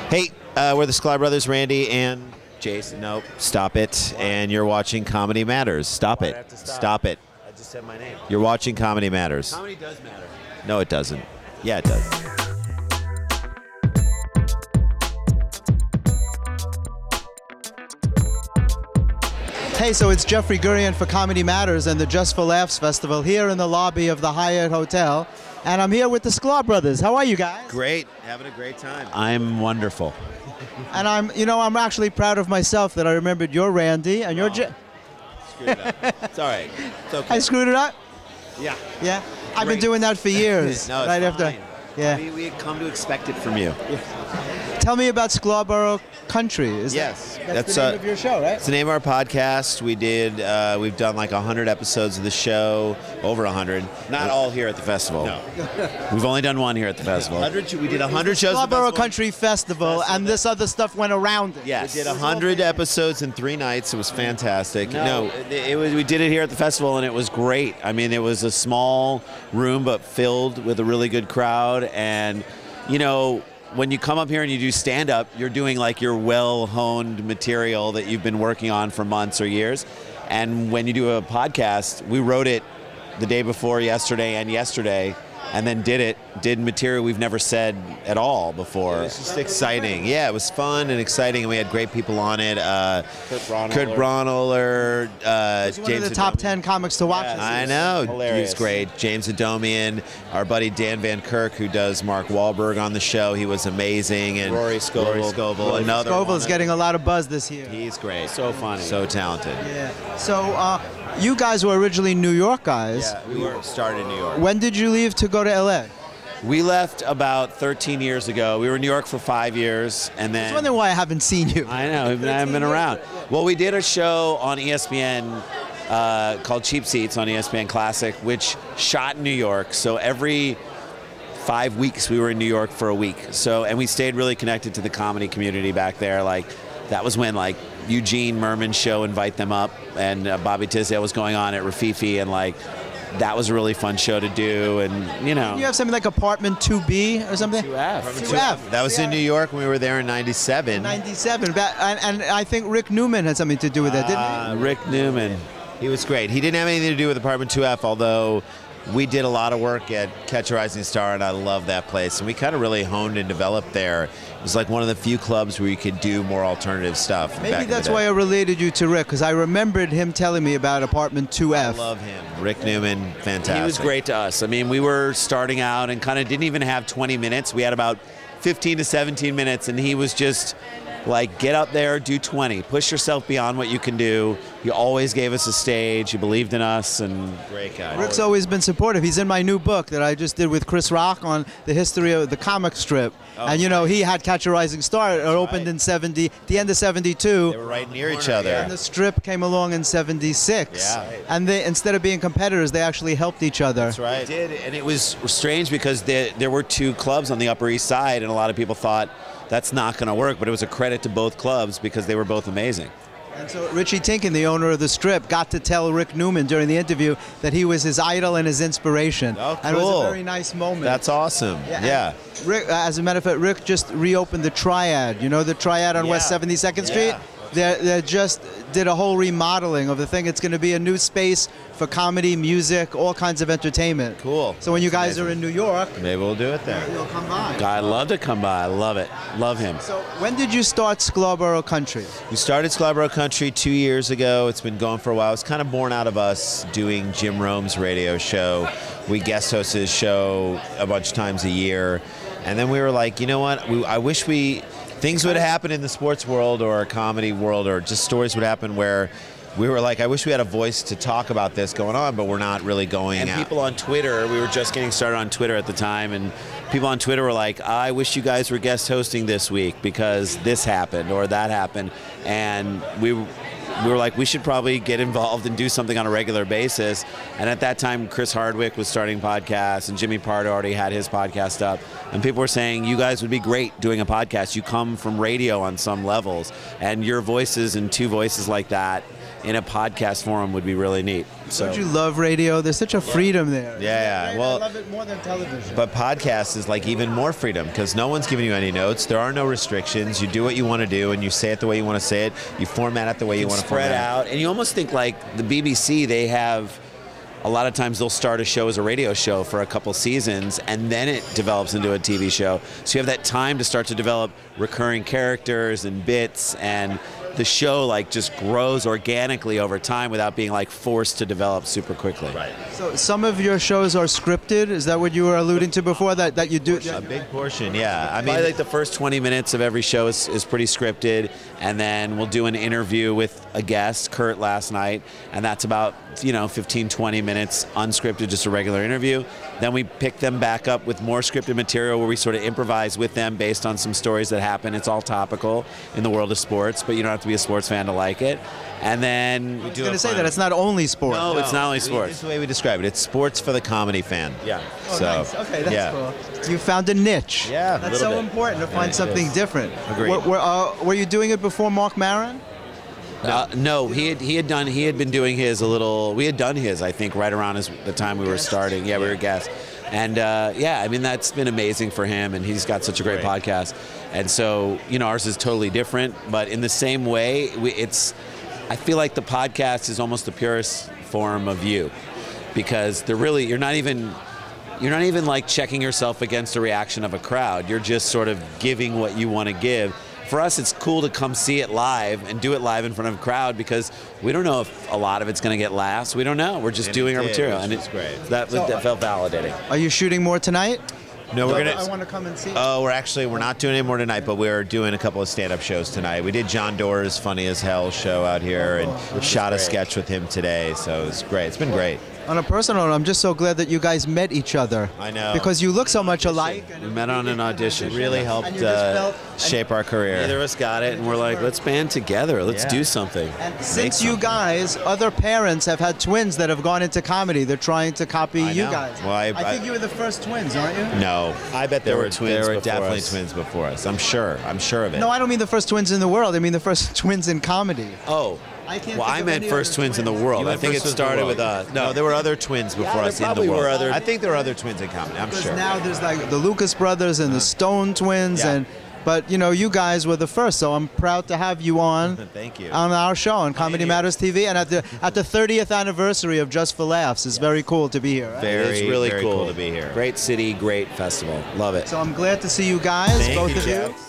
Hey, we're the Sklar Brothers, Randy and Jason. Nope, stop it. What? And you're watching Comedy Matters. Stop it. Stop it. I just said my name. You're watching Comedy Matters. Comedy does matter. No, it doesn't. Yeah, it does. Hey, so it's Jeffrey Gurian for Comedy Matters and the Just for Laughs Festival here in the lobby of the Hyatt Hotel. And I'm here with the Sklar Brothers. How are you guys? Great. Having a great time. I'm wonderful. And I'm actually proud of myself that I remembered you're Randy and you're Screwed it up. It's all right. It's okay. I screwed it up? Yeah. Yeah? I've been doing that for years. No, it's right fine. after. Yeah. We had come to expect it from you. Tell me about Sklarboro Country. Yes. That's the name of your show, right? It's the name of our podcast. We've done like 100 episodes of the show, over 100. Not all here at the festival. No. We've only done one here at the festival. We did 100 shows at the Sklarboro Country Festival, and this other stuff went around it. Yes. We did 100 episodes in 3 nights. It was fantastic. We did it here at the festival, and it was great. I mean, it was a small room, but filled with a really good crowd. And, when you come up here and you do stand-up, you're doing like your well-honed material that you've been working on for months or years. And when you do a podcast, we wrote it the day before yesterday, and then did material we've never said at all before. It was just exciting. Yeah, it was fun and exciting, and we had great people on it. Kurt Braunohler, He's one of the top 10 comics to watch. Yeah, I know. Hilarious. He's great. James Adomian, our buddy Dan Van Kirk, who does Mark Wahlberg on the show. He was amazing. And Rory Scovel. Another Scovel one. is getting a lot of buzz this year. He's great. So funny. So talented. Yeah. So you guys were originally New York guys. Yeah, we were started in New York. When did you leave to go to LA? We left about 13 years ago. We were in New York for 5 years, and then... I was wondering why I haven't seen you. I know, I haven't been around. Well, we did a show on ESPN called Cheap Seats on ESPN Classic, which shot in New York. So every 5 weeks, we were in New York for a week. And we stayed really connected to the comedy community back there. That was when Eugene Merman's show Invite Them Up, and Bobby Tisdale was going on at Rafifi, and that was a really fun show to do, and Didn't you have something like Apartment 2B or something? 2F. That was in New York when we were there in 97. 97. And I think Rick Newman had something to do with that, didn't he? Rick Newman. He was great. He didn't have anything to do with Apartment 2F, although we did a lot of work at Catch a Rising Star, and I love that place. And we kind of really honed and developed there. It was like one of the few clubs where you could do more alternative stuff. Maybe that's why I related you to Rick, because I remembered him telling me about Apartment 2F. I love him. Rick Newman, fantastic. He was great to us. I mean, we were starting out and kind of didn't even have 20 minutes. We had about 15 to 17 minutes, and he was just get up there, do 20. Push yourself beyond what you can do. He always gave us a stage. He believed in us, and great guy. Rick's always been supportive. He's in my new book that I just did with Chris Rock on the history of the comic strip. And he had Catch a Rising Star. It opened in the end of 72. They were right near each other. And the strip came along in 76. Yeah. And they, instead of being competitors, they actually helped each other. That's right. They did, and it was strange because there were 2 clubs on the Upper East Side, and a lot of people thought that's not going to work, but it was a credit to both clubs because they were both amazing. And so Richie Tinkin, the owner of the strip, got to tell Rick Newman during the interview that he was his idol and his inspiration. Oh, cool. And it was a very nice moment. That's awesome. Yeah. Rick, as a matter of fact, Rick just reopened the Triad. You know the Triad on West 72nd Street? They just did a whole remodeling of the thing. It's going to be a new space for comedy, music, all kinds of entertainment. Cool. So when you guys are in New York, maybe we'll do it there. You'll come by. I'd love to come by. I love it. Love him. So when did you start Sklarboro Country? We started Sklarboro Country 2 years ago. It's been going for a while. It's kind of born out of us doing Jim Rome's radio show. We guest host his show a bunch of times a year. And then we were like, you know what? I wish things would happen in the sports world or comedy world, or just stories would happen where we were like, I wish we had a voice to talk about this going on, but we're not really going out. And people on Twitter, we were just getting started on Twitter at the time, and people on Twitter were like, I wish you guys were guest hosting this week because this happened or that happened. And we were like, we should probably get involved and do something on a regular basis. And at that time, Chris Hardwick was starting podcasts, and Jimmy Pardo already had his podcast up. And people were saying, you guys would be great doing a podcast. You come from radio on some levels, and your voices and 2 voices like that in a podcast forum would be really neat. So Don't you love radio? There's such a freedom there. Yeah. Well, I love it more than television. But podcast is like even more freedom because no one's giving you any notes. There are no restrictions. You do what you want to do, and you say it the way you want to say it. You format it the way you want to format it. Spread out, and you almost think like the BBC. They have a lot of times they'll start a show as a radio show for a couple seasons, and then it develops into a TV show. So you have that time to start to develop recurring characters and bits, and the show like just grows organically over time without being like forced to develop super quickly. Right. So some of your shows are scripted. Is that what you were alluding to before? That you do? A big portion, yeah. I mean, Probably like the first 20 minutes of every show is pretty scripted, and then we'll do an interview with a guest, Kurt last night, and that's about 15, 20 minutes unscripted, just a regular interview. Then we pick them back up with more scripted material where we sort of improvise with them based on some stories that happen. It's all topical in the world of sports, but you don't have to be a sports fan to like it. And then I was going to say that it's not only sports. No, it's not only sports. It's the way we describe it. It's sports for the comedy fan. Yeah. Oh, So, nice. Okay, that's yeah. cool. You found a niche. Yeah, a That's little so bit. important to find it something is. different. Agreed. Were you doing it before Mark Maron? No, he had been doing his a little. We had done his, I think, right around the time we were starting. Yeah, we were guests, and I mean that's been amazing for him, and he's got such a great podcast. And so ours is totally different, but in the same way, I feel like the podcast is almost the purest form of you, because you're not even like checking yourself against the reaction of a crowd. You're just sort of giving what you want to give. For us, it's cool to come see it live and do it live in front of a crowd because we don't know if a lot of it's going to get laughs. We don't know. We're just doing our material, and it's great. That felt validating. Are you shooting more tonight? No, we're I gonna. want to come and see. Oh, we're not doing any more tonight, but we're doing a couple of stand-up shows tonight. We did John Doerr's Funny as Hell show out here, and shot a sketch with him today. So it was great. It's been great. On a personal note, I'm just so glad that you guys met each other. I know. Because you look so much alike. We met on an audition. It really helped And you just felt- shape our career. Neither of us got it, and we're like, let's band together. Let's Yeah. do something. And since you guys, other parents have had twins that have gone into comedy. They're trying to copy I you know. guys. Well, I think you were the first twins, aren't you? No, I bet there were twins. There were before definitely us. twins before us. I'm sure of it. No, I don't mean the first twins in the world. I mean the first twins in comedy. Oh. I can't Well, think I of meant any first other twins in the twins. world. You I went think it first twins in the started world. with us. No, there were other twins before us in the probably world. were other- I think there were other twins in comedy. I'm Because sure. now there's like the Lucas brothers and the Stone twins, Yeah. but you guys were the first, so I'm proud to have you on. Thank you. On our show on Comedy Matters TV, and at the 30th anniversary of Just for Laughs, it's very cool to be here. Right? Very, It's really very cool to be here. Great city, great festival. Love it. So I'm glad to see you guys, Thank both you, of you. Jeff.